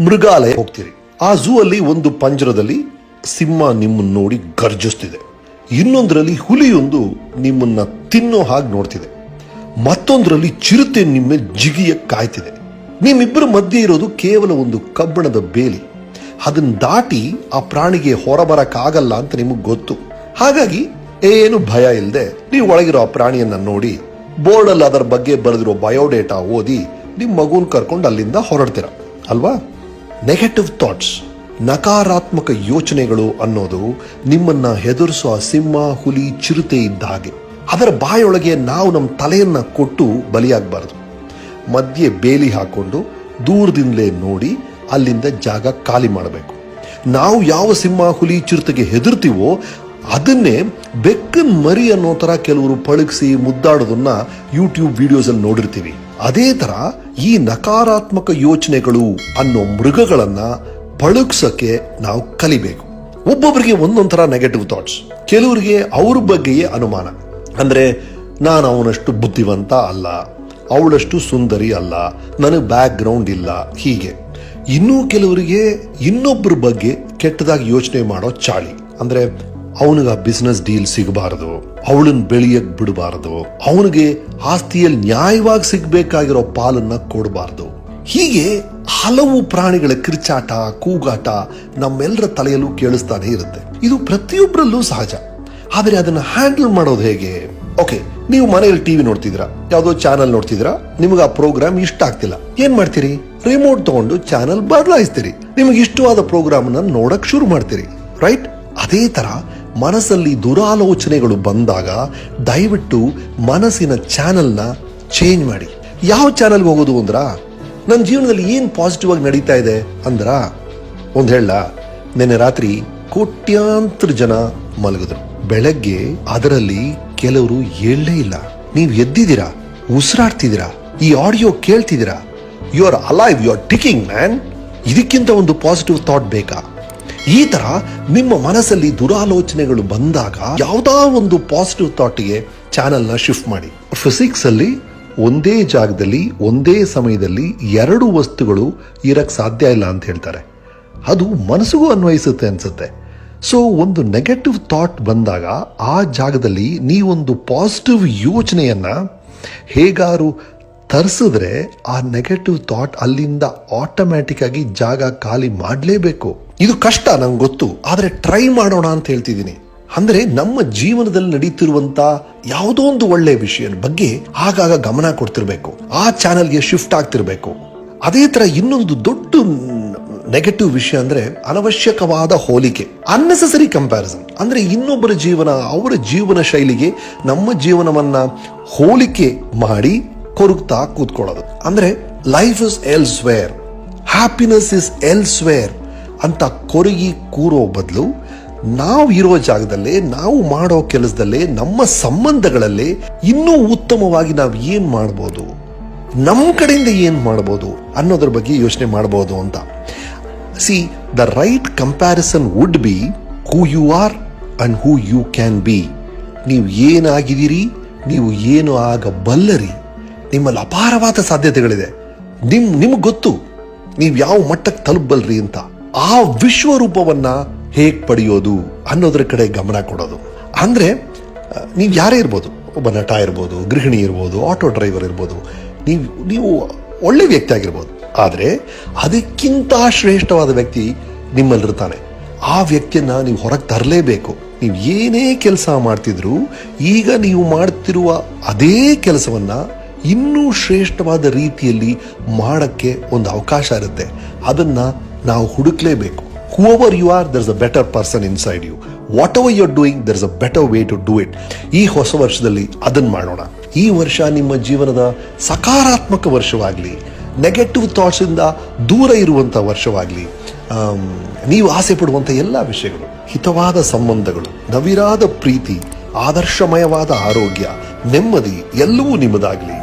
ಮೃಗಾಲಯ ಹೋಗ್ತೀರಿ. ಆ ಝೂ ಅಲ್ಲಿ ಒಂದು ಪಂಜರದಲ್ಲಿ ಸಿಂಹ ನಿಮ್ಮನ್ನು ನೋಡಿ ಗರ್ಜಿಸ್ತಿದೆ, ಇನ್ನೊಂದರಲ್ಲಿ ಹುಲಿಯೊಂದು ನಿಮ್ಮನ್ನ ತಿನ್ನೋ ಹಾಗೆ ನೋಡ್ತಿದೆ, ಮತ್ತೊಂದರಲ್ಲಿ ಚಿರತೆ ನಿಮ್ಮ ಜಿಗಿಯ ಕಾಯ್ತಿದೆ. ನಿಮ್ಮಿಬ್ಬರ ಮಧ್ಯೆ ಇರೋದು ಕೇವಲ ಒಂದು ಕಬ್ಬಣದ ಬೇಲಿ. ಅದನ್ನ ದಾಟಿ ಆ ಪ್ರಾಣಿಗೆ ಹೊರಬರಕ್ಕಾಗಲ್ಲ ಅಂತ ನಿಮಗೆ ಗೊತ್ತು. ಹಾಗಾಗಿ ಏನು ಭಯ ಇಲ್ಲದೆ ನೀವು ಒಳಗಿರೋ ಆ ಪ್ರಾಣಿಯನ್ನ ನೋಡಿ ಬೋರ್ಡಲ್ಲಿ ಅದರ ಬಗ್ಗೆ ಬರೆದಿರೋ ಬಯೋಡೇಟಾ ಓದಿ ನಿಮ್ಮ ಮಗುನ್ ಕರ್ಕೊಂಡು ಅಲ್ಲಿಂದ ಹೊರಡ್ತೀರ ಅಲ್ವಾ? ನೆಗೆಟಿವ್ ಥಾಟ್ಸ್, ನಕಾರಾತ್ಮಕ ಯೋಚನೆಗಳು ಅನ್ನೋದು ನಿಮ್ಮನ್ನ ಹೆದರಿಸುವ ಸಿಂಹ, ಹುಲಿ, ಚಿರತೆ ಇದ್ದ ಹಾಗೆ. ಅದರ ಬಾಯೊಳಗೆ ನಾವು ನಮ್ಮ ತಲೆಯನ್ನ ಕೊಟ್ಟು ಬಲಿಯಾಗಬಾರ್ದು. ಮಧ್ಯೆ ಬೇಲಿ ಹಾಕೊಂಡು ದೂರದಿಂದಲೇ ನೋಡಿ ಅಲ್ಲಿಂದ ಜಾಗ ಖಾಲಿ ಮಾಡಬೇಕು. ನಾವು ಯಾವ ಸಿಂಹ, ಹುಲಿ, ಚಿರತೆಗೆ ಹೆದರ್ತೀವೋ ಅದನ್ನೇ ಬೆಕ್ಕನ್ ಮರಿ ಅನ್ನೋ ತರ ಕೆಲವರು ಪಳಗಿಸಿ ಮುದ್ದಾಡೋದನ್ನ ಯೂಟ್ಯೂಬ್ ವಿಡಿಯೋಸ್ ಅಲ್ಲಿ ನೋಡಿರ್ತೀವಿ. ಅದೇ ತರ ಈ ನಕಾರಾತ್ಮಕ ಯೋಚನೆಗಳು ಅನ್ನೋ ಮೃಗಗಳನ್ನ ಪಳಗ್ಸಕ್ಕೆ ನಾವು ಕಲಿಬೇಕು. ಒಬ್ಬೊಬ್ಬರಿಗೆ ಒಂದೊಂದ್ ತರ ನೆಗೆಟಿವ್ ಥಾಟ್ಸ್. ಕೆಲವರಿಗೆ ಅವ್ರ ಬಗ್ಗೆಯೇ ಅನುಮಾನ. ಅಂದ್ರೆ ನಾನು ಅವನಷ್ಟು ಬುದ್ಧಿವಂತ ಅಲ್ಲ, ಅವಳಷ್ಟು ಸುಂದರಿ ಅಲ್ಲ, ನನಗೆ ಬ್ಯಾಕ್ ಗ್ರೌಂಡ್ ಇಲ್ಲ, ಹೀಗೆ. ಇನ್ನೂ ಕೆಲವರಿಗೆ ಇನ್ನೊಬ್ಬರ ಬಗ್ಗೆ ಕೆಟ್ಟದಾಗಿ ಯೋಚನೆ ಮಾಡೋ ಚಾಳಿ. ಅಂದ್ರೆ ಅವನಿಗೆ ಆ ಬಿಸ್ನೆಸ್ ಡೀಲ್ ಸಿಗಬಾರದು, ಅವಳನ್ನ ಬೆಳೆಯಕ್ ಬಿಡಬಾರದು, ಅವನಿಗೆ ಆಸ್ತಿಯಲ್ಲಿ ನ್ಯಾಯವಾಗಿ ಸಿಗ್ಬೇಕಾಗಿರೋ ಪಾಲನ್ನ ಕೊಡಬಾರದು. ಹೀಗೆ ಹಲವು ಪ್ರಾಣಿಗಳ ಕಿರ್ಚಾಟ, ಕೂಗಾಟ ನಮ್ಮೆಲ್ಲರ ತಲೆಯಲ್ಲೂ ಕೇಳಿಸ್ತಾನೆ ಇರುತ್ತೆ. ಇದು ಪ್ರತಿಯೊಬ್ಬರಲ್ಲೂ ಸಹಜ. ಆದರೆ ಅದನ್ನ ಹ್ಯಾಂಡಲ್ ಮಾಡೋದು ಹೇಗೆ? ಓಕೆ, ನೀವು ಮನೆಯಲ್ಲಿ ಟಿವಿ ನೋಡ್ತಿದ್ದೀರಾ, ಯಾವುದೋ ಚಾನಲ್ ನೋಡ್ತಿದ್ದೀರಾ, ನಿಮಗೆ ಆ ಪ್ರೋಗ್ರಾಮ್ ಇಷ್ಟ ಆಗ್ತಿಲ್ಲ, ಏನ್ ಮಾಡ್ತೀರಿ? ರಿಮೋಟ್ ತಗೊಂಡು ಚಾನಲ್ ಬದಲಾಯಿಸ್ತೀರಿ, ನಿಮಗೆ ಇಷ್ಟವಾದ ಪ್ರೋಗ್ರಾಮ್ ನೋಡಕ್ ಶುರು ಮಾಡ್ತೀರಿ, ರೈಟ್? ಅದೇ ತರ ಮನಸ್ಸಲ್ಲಿ ದುರಾಲೋಚನೆಗಳು ಬಂದಾಗ ದಯವಿಟ್ಟು ಮನಸ್ಸಿನ ಚಾನಲ್ನ ಚೇಂಜ್ ಮಾಡಿ. ಯಾವ ಚಾನಲ್ಗೆ ಹೋಗೋದು ಅಂದ್ರ, ನನ್ನ ಜೀವನದಲ್ಲಿ ಏನ್ ಪಾಸಿಟಿವ್ ಆಗಿ ನಡೀತಾ ಇದೆ ಅಂದ್ರ, ಒಂದ್ ಹೇಳ, ನಿನ್ನೆ ರಾತ್ರಿ ಕೋಟ್ಯಾಂತರ ಜನ ಮಲಗಿದ್ರು. ಬೆಳಗ್ಗೆ ಅದರಲ್ಲಿ ಕೆಲವರು ಏಳಲೇ ಇಲ್ಲ. ನೀವು ಎದ್ದಿದ್ದೀರಾ, ಉಸಿರಾಡ್ತಿದ್ದೀರಾ, ಈ ಆಡಿಯೋ ಕೇಳ್ತಿದ್ದೀರಾ, you are alive, you are ticking man. ಇದಕ್ಕಿಂತ ಒಂದು ಪಾಸಿಟಿವ್ ಥಾಟ್ ಬೇಕಾ? ಈ ತರ ನಿಮ್ಮ ಮನಸ್ಸಲ್ಲಿ ದುರಾಲೋಚನೆಗಳು ಬಂದಾಗ ಯಾವುದೋ ಒಂದು ಪಾಸಿಟಿವ್ ಥಾಟ್ಗೆ ಚಾನೆಲ್ನ ಶಿಫ್ಟ್ ಮಾಡಿ. ಫಿಸಿಕ್ಸ್ ಅಲ್ಲಿ ಒಂದೇ ಜಾಗದಲ್ಲಿ ಒಂದೇ ಸಮಯದಲ್ಲಿ ಎರಡು ವಸ್ತುಗಳು ಇರಕ್ ಸಾಧ್ಯ ಇಲ್ಲ ಅಂತ ಹೇಳ್ತಾರೆ. ಅದು ಮನಸ್ಸಿಗೂ ಅನ್ವಯಿಸುತ್ತೆ ಅನ್ಸುತ್ತೆ. ಸೊ ಒಂದು ನೆಗೆಟಿವ್ ಥಾಟ್ ಬಂದಾಗ ಆ ಜಾಗದಲ್ಲಿ ನೀವೊಂದು ಪಾಸಿಟಿವ್ ಯೋಚನೆಯನ್ನ ಹೇಗಾರು ತರಿಸಿದ್ರೆ ಆ ನೆಗೆಟಿವ್ ಥಾಟ್ ಅಲ್ಲಿಂದ ಆಟೋಮ್ಯಾಟಿಕ್ ಆಗಿ ಜಾಗ ಖಾಲಿ ಮಾಡಲೇಬೇಕು. ಇದು ಕಷ್ಟ, ನಂಗೆ ಗೊತ್ತು, ಆದ್ರೆ ಟ್ರೈ ಮಾಡೋಣ ಅಂತ ಹೇಳ್ತಿದ್ದೀನಿ. ಅಂದ್ರೆ ನಮ್ಮ ಜೀವನದಲ್ಲಿ ನಡೀತಿರುವಂತ ಯಾವುದೋ ಒಂದು ಒಳ್ಳೆ ವಿಷಯದ ಬಗ್ಗೆ ಆಗಾಗ ಗಮನ ಕೊಡ್ತಿರ್ಬೇಕು, ಆ ಚಾನೆಲ್ಗೆ ಶಿಫ್ಟ್ ಆಗ್ತಿರ್ಬೇಕು. ಅದೇ ತರ ಇನ್ನೊಂದು ದೊಡ್ಡ ನೆಗೆಟಿವ್ ವಿಷಯ ಅಂದ್ರೆ ಅನವಶ್ಯಕವಾದ ಹೋಲಿಕೆ, ಅನ್ನೆಸೆಸರಿ ಕಂಪ್ಯಾರಿಸನ್. ಅಂದ್ರೆ ಇನ್ನೊಬ್ಬರ ಜೀವನ, ಅವರ ಜೀವನ ಶೈಲಿಗೆ ನಮ್ಮ ಜೀವನವನ್ನ ಹೋಲಿಕೆ ಮಾಡಿ ಕೊರಗ್ತಾ ಕೂತ್ಕೊಳ್ಳೋದು. ಅಂದ್ರೆ life is elsewhere, happiness is elsewhere ಅಂತ ಕೊರಗಿ ಕೂರೋ ಬದಲು ನಾವು ಇರೋ ಜಾಗದಲ್ಲೇ, ನಾವು ಮಾಡೋ ಕೆಲಸದಲ್ಲೇ, ನಮ್ಮ ಸಂಬಂಧಗಳಲ್ಲೇ ಇನ್ನೂ ಉತ್ತಮವಾಗಿ ನಾವು ಏನ್ ಮಾಡ್ಬೋದು, ನಮ್ಮ ಕಡೆಯಿಂದ ಏನ್ ಮಾಡ್ಬೋದು ಅನ್ನೋದ್ರ ಬಗ್ಗೆ ಯೋಚನೆ ಮಾಡಬಹುದು ಅಂತ. See, the right comparison would be who you are and who you can be. ನೀವು ಏನಾಗಿದ್ದೀರಿ, ನೀವು ಏನು ಆಗಬಲ್ಲರಿ, ನಿಮ್ಮಲ್ಲಿ ಅಪಾರವಾದ ಸಾಧ್ಯತೆಗಳಿದೆ. ನಿಮ್ಗೆ ಗೊತ್ತು ನೀವು ಯಾವ ಮಟ್ಟಕ್ಕೆ ತಲುಪಬಲ್ರಿ ಅಂತ. ಆ ವಿಶ್ವರೂಪವನ್ನ ಹೇಗ್ ಪಡೆಯೋದು ಅನ್ನೋದ್ರ ಕಡೆ ಗಮನ ಕೊಡೋದು. ಅಂದ್ರೆ ನೀವು ಯಾರೇ ಇರ್ಬೋದು, ಒಬ್ಬ ನಟ ಇರ್ಬೋದು, ಗೃಹಿಣಿ ಇರ್ಬೋದು, ಆಟೋ ಡ್ರೈವರ್ ಇರ್ಬೋದು, ನೀವು ಒಳ್ಳೆ ವ್ಯಕ್ತಿ ಆಗಿರ್ಬೋದು, ಆದರೆ ಅದಕ್ಕಿಂತ ಶ್ರೇಷ್ಠವಾದ ವ್ಯಕ್ತಿ ನಿಮ್ಮಲ್ಲಿರ್ತಾನೆ. ಆ ವ್ಯಕ್ತಿಯನ್ನ ನೀವು ಹೊರಗೆ ತರಲೇಬೇಕು. ನೀವು ಏನೇ ಕೆಲಸ ಮಾಡ್ತಿದ್ರು ಈಗ ನೀವು ಮಾಡ್ತಿರುವ ಅದೇ ಕೆಲಸವನ್ನ ಇನ್ನೂ ಶ್ರೇಷ್ಠವಾದ ರೀತಿಯಲ್ಲಿ ಮಾಡಕ್ಕೆ ಒಂದು ಅವಕಾಶ ಇರುತ್ತೆ. ಅದನ್ನ ನಾವು ಹುಡುಕ್ಲೇಬೇಕು. Whoever you are, there's a better person inside you. Whatever you're doing, there's a better way to do it. ಈ ಹೊಸ ವರ್ಷದಲ್ಲಿ ಅದನ್ನ ಮಾಡೋಣ. ಈ ವರ್ಷ ನಿಮ್ಮ ಜೀವನದ ಸಕಾರಾತ್ಮಕ ವರ್ಷವಾಗಲಿ, ನೆಗೆಟಿವ್ ಥಾಟ್ಸ್ ಇಂದ ದೂರ ಇರುವಂತ ವರ್ಷವಾಗಲಿ, ನೀವು ಆಸೆ ಪಡುವಂತ ಎಲ್ಲ ವಿಷಯಗಳು, ಹಿತವಾದ ಸಂಬಂಧಗಳು, ನವಿರಾದ ಪ್ರೀತಿ, ಆದರ್ಶಮಯವಾದ ಆರೋಗ್ಯ, ನೆಮ್ಮದಿ ಎಲ್ಲವೂ ನಿಮ್ಮದಾಗಲಿ.